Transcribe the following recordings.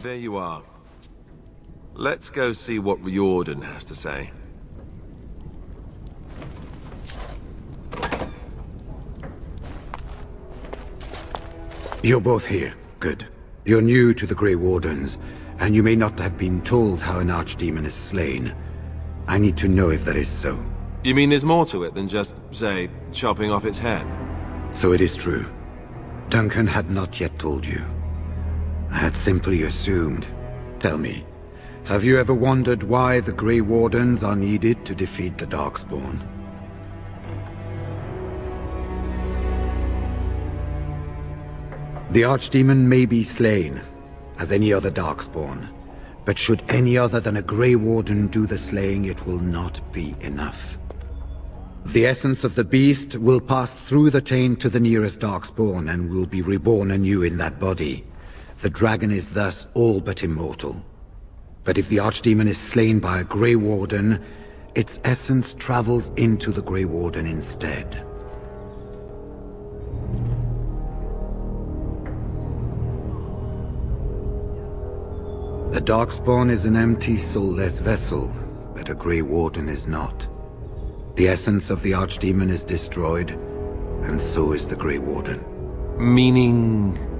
There you are. Let's go see what Riordan has to say. You're both here. Good. You're new to the Grey Wardens, and you may not have been told how an archdemon is slain. I need to know if that is so. You mean there's more to it than just, say, chopping off its head? So it is true. Duncan had not yet told you. I had simply assumed. Tell me, have you ever wondered why the Grey Wardens are needed to defeat the Darkspawn? The Archdemon may be slain, as any other Darkspawn, but should any other than a Grey Warden do the slaying, it will not be enough. The essence of the beast will pass through the taint to the nearest Darkspawn and will be reborn anew in that body. The dragon is thus all but immortal. But if the Archdemon is slain by a Grey Warden, its essence travels into the Grey Warden instead. The Darkspawn is an empty, soulless vessel, but a Grey Warden is not. The essence of the Archdemon is destroyed, and so is the Grey Warden. Meaning,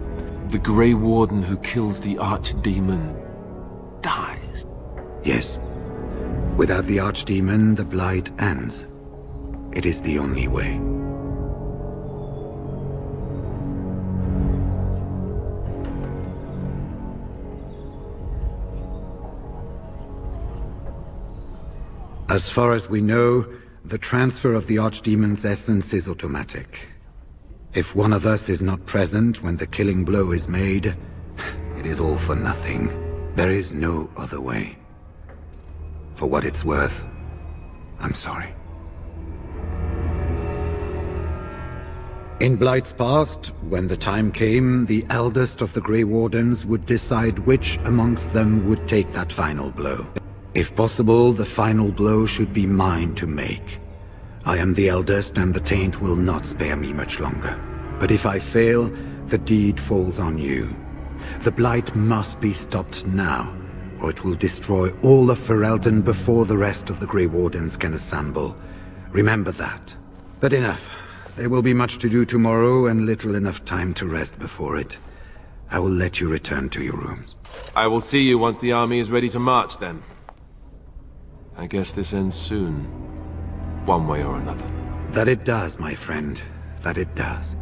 the Grey Warden who kills the Archdemon dies? Yes. Without the Archdemon, the Blight ends. It is the only way. As far as we know, the transfer of the Archdemon's essence is automatic. If one of us is not present when the killing blow is made, it is all for nothing. There is no other way. For what it's worth, I'm sorry. In Blight's past, when the time came, the eldest of the Grey Wardens would decide which amongst them would take that final blow. If possible, the final blow should be mine to make. I am the eldest, and the taint will not spare me much longer. But if I fail, the deed falls on you. The Blight must be stopped now, or it will destroy all of Ferelden before the rest of the Grey Wardens can assemble. Remember that. But enough. There will be much to do tomorrow, and little enough time to rest before it. I will let you return to your rooms. I will see you once the army is ready to march, then. I guess this ends soon. One way or another. That it does, my friend. That it does.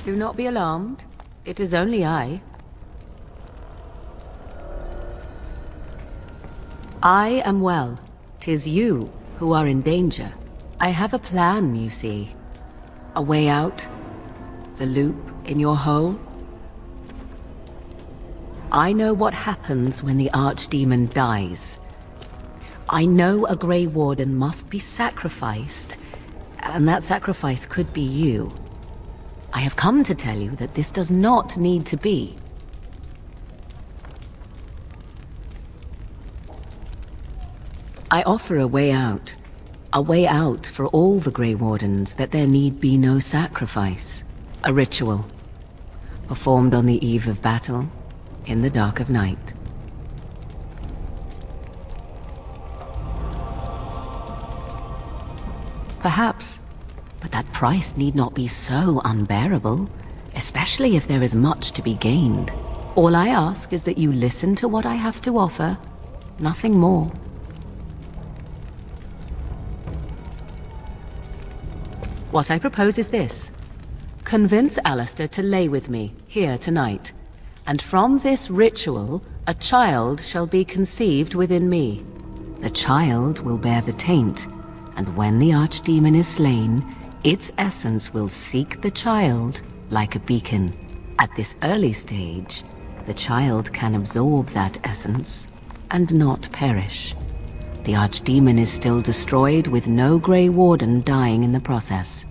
Do not be alarmed. It is only I. I am well. 'Tis you who are in danger. I have a plan, you see. A way out. The loop in your hole. I know what happens when the Archdemon dies. I know a Grey Warden must be sacrificed, and that sacrifice could be you. I have come to tell you that this does not need to be. I offer a way out for all the Grey Wardens, that there need be no sacrifice. A ritual, performed on the eve of battle, in the dark of night. Perhaps, but that price need not be so unbearable, especially if there is much to be gained. All I ask is that you listen to what I have to offer, nothing more. What I propose is this. Convince Alistair to lay with me, here tonight. And from this ritual, a child shall be conceived within me. The child will bear the taint, and when the Archdemon is slain, its essence will seek the child like a beacon. At this early stage, the child can absorb that essence and not perish. The Archdemon is still destroyed with no Grey Warden dying in the process.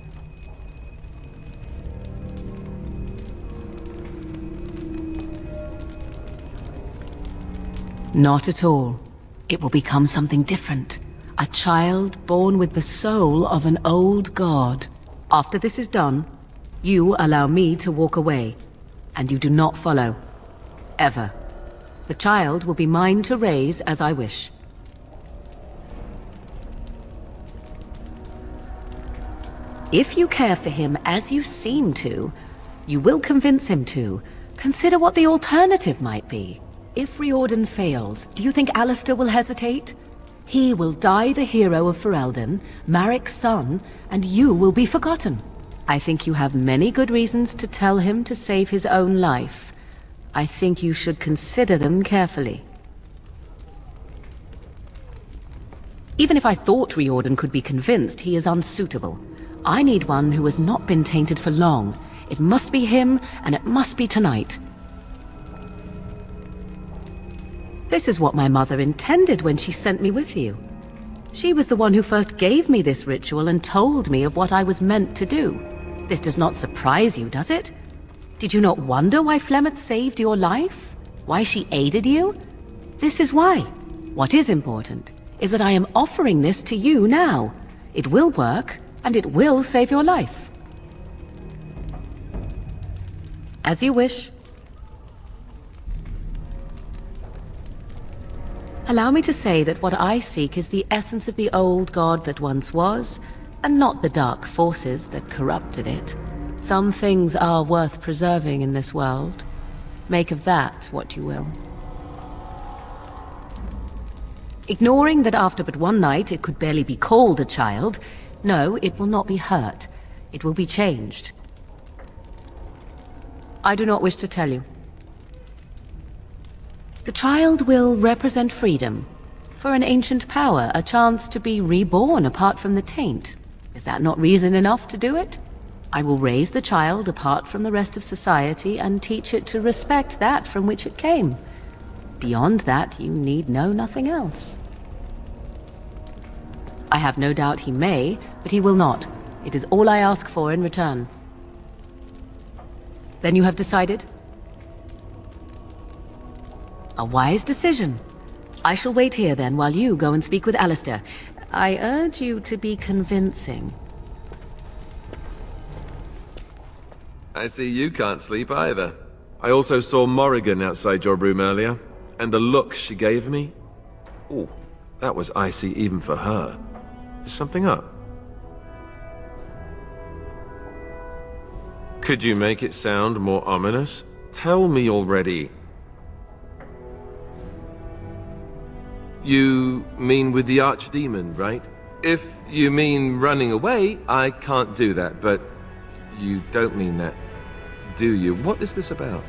Not at all. It will become something different. A child born with the soul of an old god. After this is done, you allow me to walk away. and you do not follow. Ever. The child will be mine to raise as I wish. If you care for him as you seem to, you will convince him to. Consider what the alternative might be. If Riordan fails, do you think Alistair will hesitate? He will die the hero of Ferelden, Marik's son, and you will be forgotten. I think you have many good reasons to tell him to save his own life. I think you should consider them carefully. Even if I thought Riordan could be convinced, he is unsuitable. I need one who has not been tainted for long. It must be him, and it must be tonight. This is what my mother intended when she sent me with you. She was the one who first gave me this ritual and told me of what I was meant to do. This does not surprise you, does it? Did you not wonder why Flemeth saved your life? Why she aided you? This is why. What is important is that I am offering this to you now. It will work, and it will save your life. As you wish. Allow me to say that what I seek is the essence of the old god that once was, and not the dark forces that corrupted it. Some things are worth preserving in this world. Make of that what you will. Ignoring that after but one night it could barely be called a child, no, it will not be hurt. It will be changed. I do not wish to tell you. The child will represent freedom. For an ancient power, a chance to be reborn apart from the taint. Is that not reason enough to do it? I will raise the child apart from the rest of society and teach it to respect that from which it came. Beyond that, you need know nothing else. I have no doubt he may, but he will not. It is all I ask for in return. Then you have decided? A wise decision. I shall wait here then while you go and speak with Alistair. I urge you to be convincing. I see you can't sleep either. I also saw Morrigan outside your room earlier, and the look she gave me. Ooh, that was icy even for her. Is something up? Could you make it sound more ominous? Tell me already. You mean with the archdemon, right? If you mean running away, I can't do that, but you don't mean that, do you? What is this about?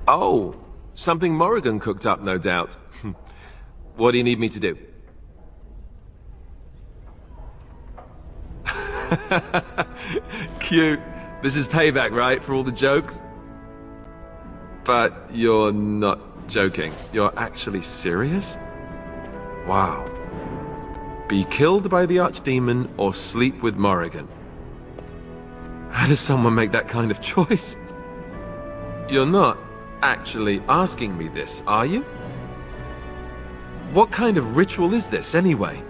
Oh, something Morrigan cooked up, no doubt. What do you need me to do? Cute. This is payback, right, for all the jokes? But you're not joking. You're actually serious? Wow. Be killed by the archdemon or sleep with Morrigan. How does someone make that kind of choice? You're not actually asking me this, are you? What kind of ritual is this, anyway?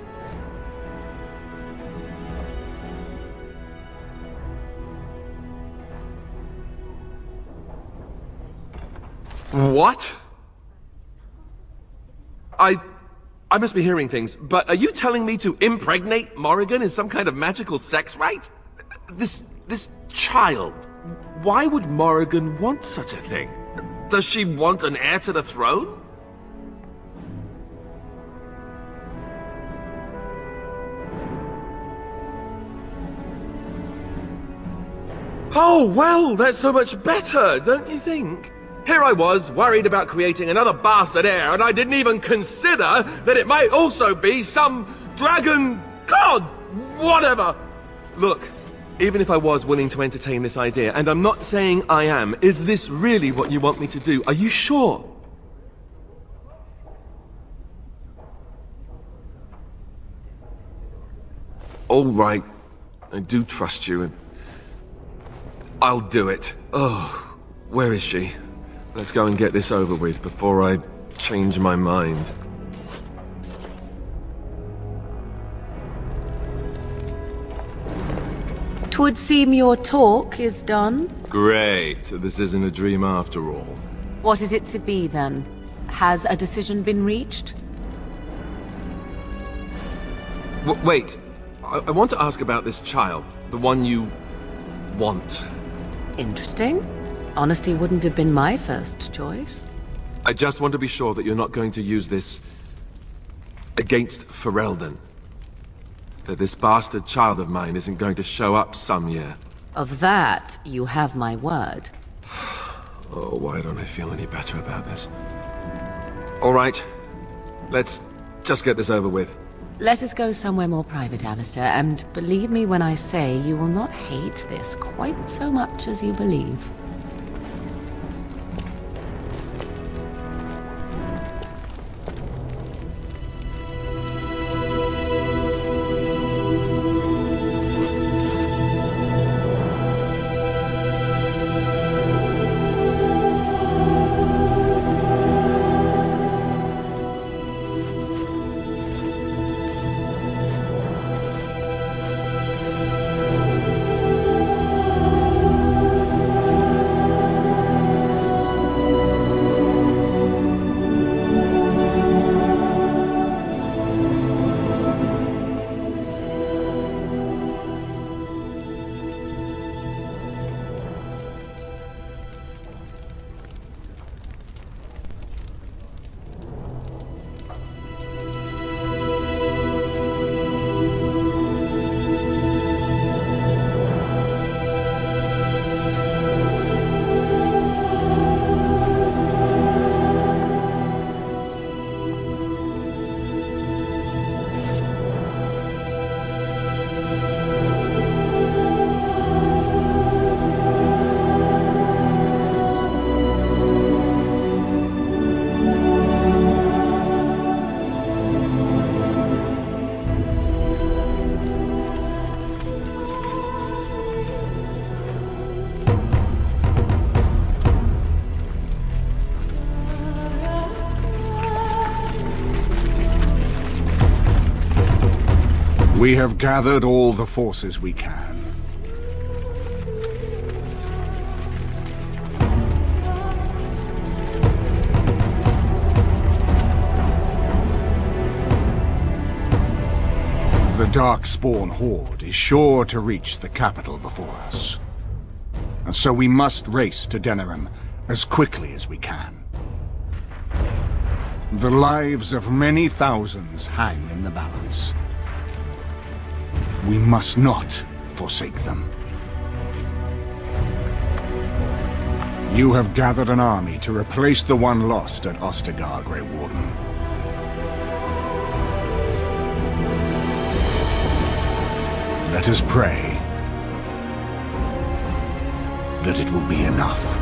What? I must be hearing things, but are you telling me to impregnate Morrigan in some kind of magical sex rite? This child, why would Morrigan want such a thing? Does she want an heir to the throne? Oh, well, that's so much better, don't you think? Here I was, worried about creating another bastard heir, and I didn't even consider that it might also be some dragon god, whatever. Look, even if I was willing to entertain this idea, and I'm not saying I am, is this really what you want me to do? Are you sure? All right, I do trust you, and I'll do it. Oh, where is she? Let's go and get this over with before I change my mind. 'Twould seem your talk is done. Great. This isn't a dream after all. What is it to be, then? Has a decision been reached? Wait. I want to ask about this child. The one you... want. Interesting. Honesty wouldn't have been my first choice. I just want to be sure that you're not going to use this... against Ferelden. That this bastard child of mine isn't going to show up some year. Of that, you have my word. Oh, why don't I feel any better about this? All right. Let's just get this over with. Let us go somewhere more private, Alistair, and believe me when I say you will not hate this quite so much as you believe. We have gathered all the forces we can. The Darkspawn Horde is sure to reach the capital before us. And so we must race to Denerim as quickly as we can. The lives of many thousands hang in the balance. We must not forsake them. You have gathered an army to replace the one lost at Ostagar, Grey Warden. Let us pray that it will be enough.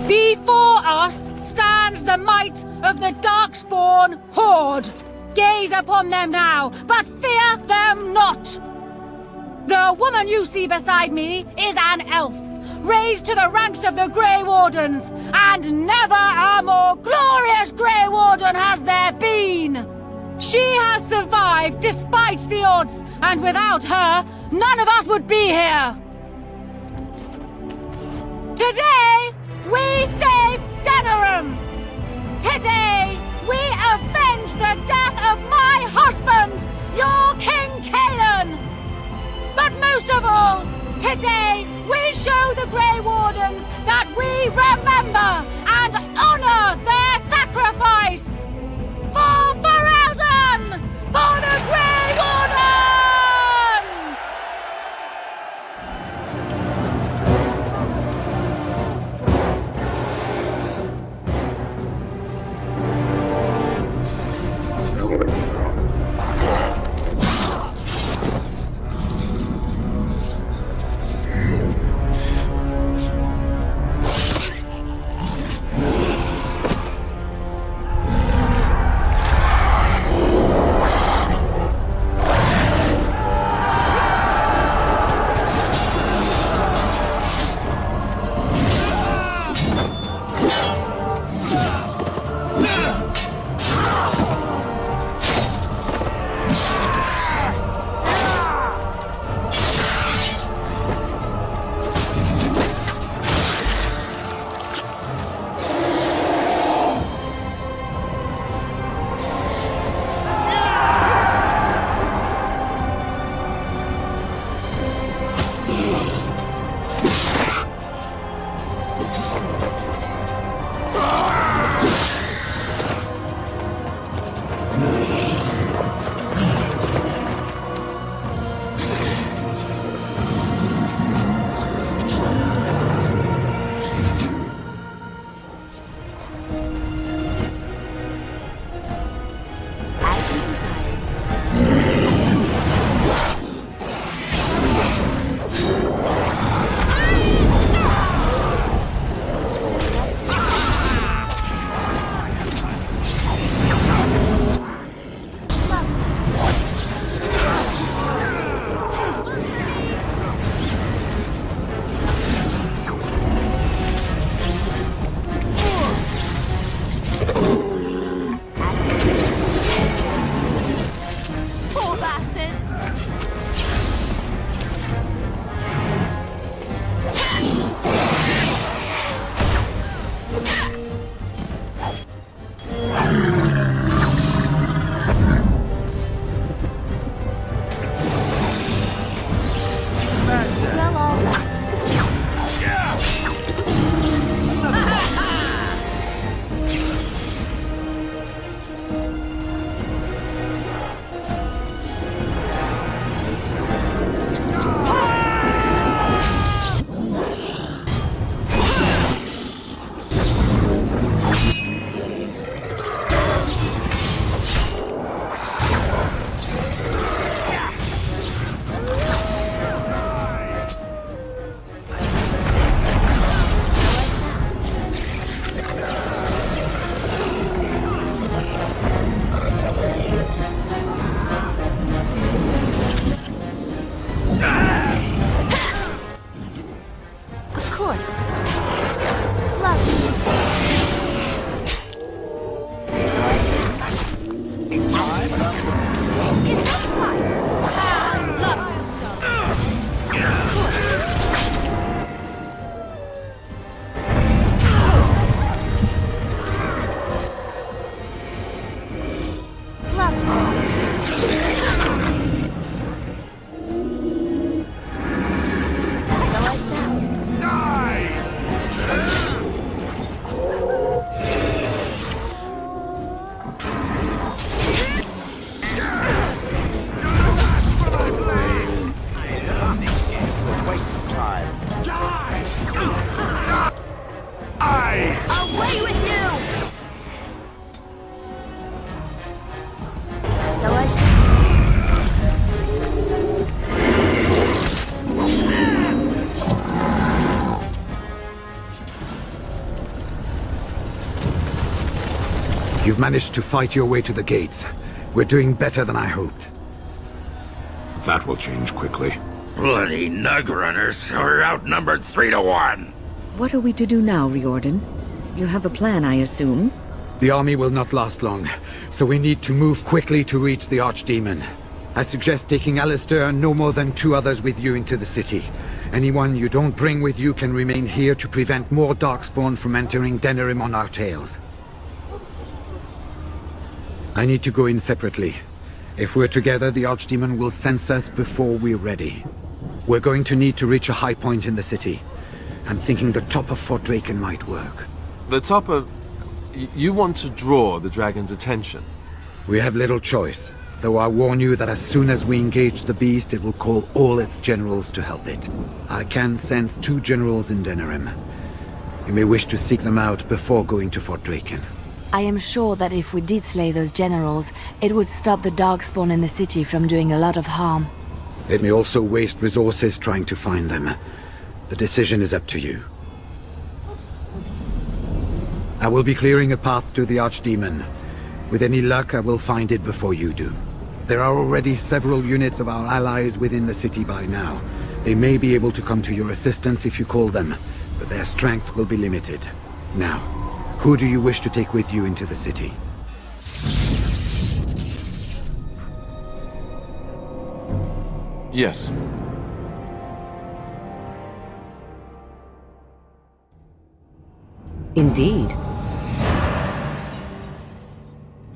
Before us stands the might of the Darkspawn Horde. Gaze upon them now, but fear them not. The woman you see beside me is an elf, raised to the ranks of the Grey Wardens, and never a more glorious Grey Warden has there been. She has survived despite the odds, and without her, none of us would be here. Today, we save Denerim! Today, we avenge the death of my husband, your King Kaelan! But most of all, today, we show the Grey Wardens that we remember and honor their sacrifice! For Ferelden! For the Grey Wardens! You've managed to fight your way to the gates. We're doing better than I hoped. That will change quickly. Bloody nug runners. We're outnumbered 3 to 1. What are we to do now, Riordan? You have a plan, I assume? The army will not last long, so we need to move quickly to reach the archdemon. I suggest taking Alistair and no more than 2 others with you into the city. Anyone you don't bring with you can remain here to prevent more Darkspawn from entering Denerim on our tails. I need to go in separately. If we're together, the archdemon will sense us before we're ready. We're going to need to reach a high point in the city. I'm thinking the top of Fort Draken might work. The top of... You want to draw the dragon's attention? We have little choice, though I warn you that as soon as we engage the beast, it will call all its generals to help it. I can sense 2 generals in Denerim. You may wish to seek them out before going to Fort Draken. I am sure that if we did slay those generals, it would stop the Darkspawn in the city from doing a lot of harm. It may also waste resources trying to find them. The decision is up to you. I will be clearing a path to the archdemon. With any luck, I will find it before you do. There are already several units of our allies within the city by now. They may be able to come to your assistance if you call them, but their strength will be limited. Now, who do you wish to take with you into the city? Yes. Indeed.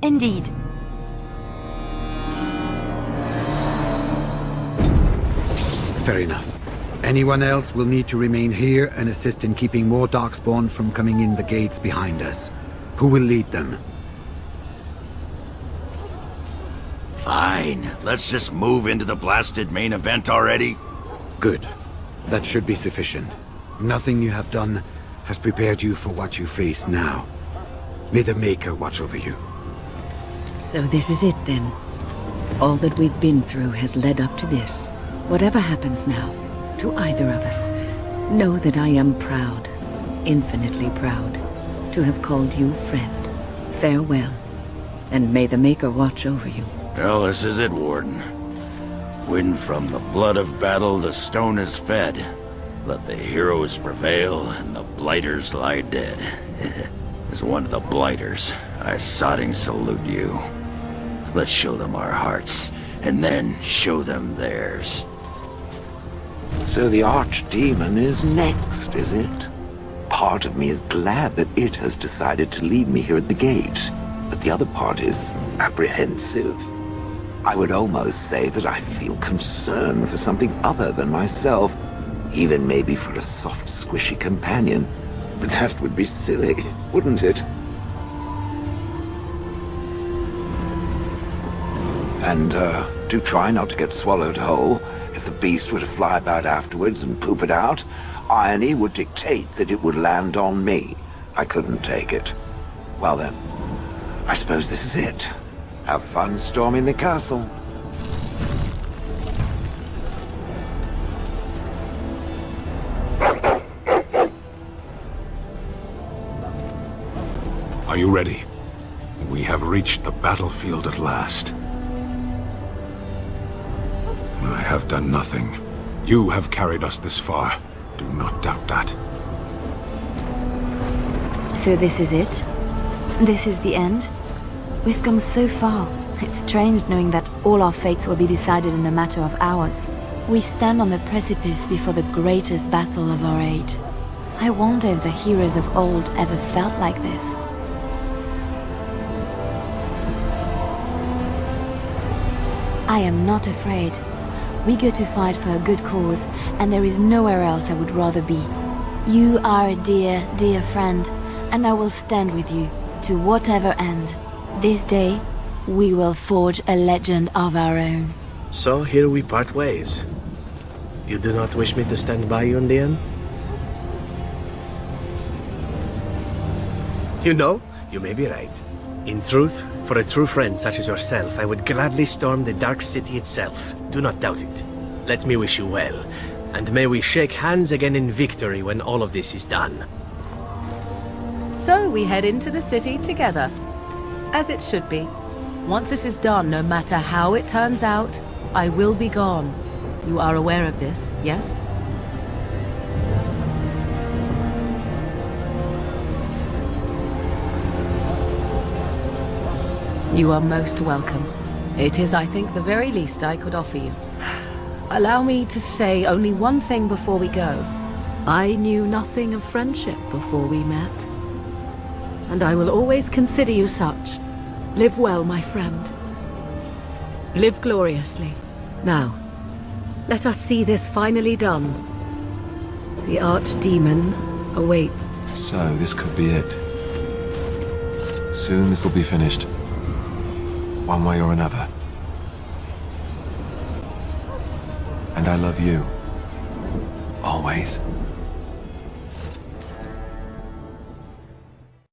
Indeed. Fair enough. Anyone else will need to remain here and assist in keeping more Darkspawn from coming in the gates behind us. Who will lead them? Fine. Let's just move into the blasted main event already. Good. That should be sufficient. Nothing you have done has prepared you for what you face now. May the Maker watch over you. So this is it then. All that we've been through has led up to this. Whatever happens now, to either of us, know that I am proud, infinitely proud, to have called you friend. Farewell, and may the Maker watch over you. Well, this is it, Warden. When from the blood of battle the stone is fed, let the heroes prevail and the blighters lie dead. As one of the blighters, I sodding salute you. Let's show them our hearts, and then show them theirs. So the archdemon is next, is it? Part of me is glad that it has decided to leave me here at the gate, but the other part is apprehensive. I would almost say that I feel concern for something other than myself, even maybe for a soft, squishy companion. But that would be silly, wouldn't it? And, do try not to get swallowed whole. If the beast were to fly about afterwards and poop it out, irony would dictate that it would land on me. I couldn't take it. Well then, I suppose this is it. Have fun storming the castle. Are you ready? We have reached the battlefield at last. I have done nothing. You have carried us this far. Do not doubt that. So this is it? This is the end? We've come so far. It's strange knowing that all our fates will be decided in a matter of hours. We stand on the precipice before the greatest battle of our age. I wonder if the heroes of old ever felt like this. I am not afraid. We go to fight for a good cause, and there is nowhere else I would rather be. You are a dear, dear friend, and I will stand with you to whatever end. This day, we will forge a legend of our own. So here we part ways. You do not wish me to stand by you in the end? You know, you may be right. In truth, for a true friend such as yourself, I would gladly storm the Dark City itself. Do not doubt it. Let me wish you well, and may we shake hands again in victory when all of this is done. So we head into the city together. As it should be. Once this is done, no matter how it turns out, I will be gone. You are aware of this, yes? You are most welcome. It is, I think, the very least I could offer you. Allow me to say only one thing before we go. I knew nothing of friendship before we met. And I will always consider you such. Live well, my friend. Live gloriously. Now, let us see this finally done. The archdemon awaits. So, this could be it. Soon this will be finished. One way or another. And I love you. Always.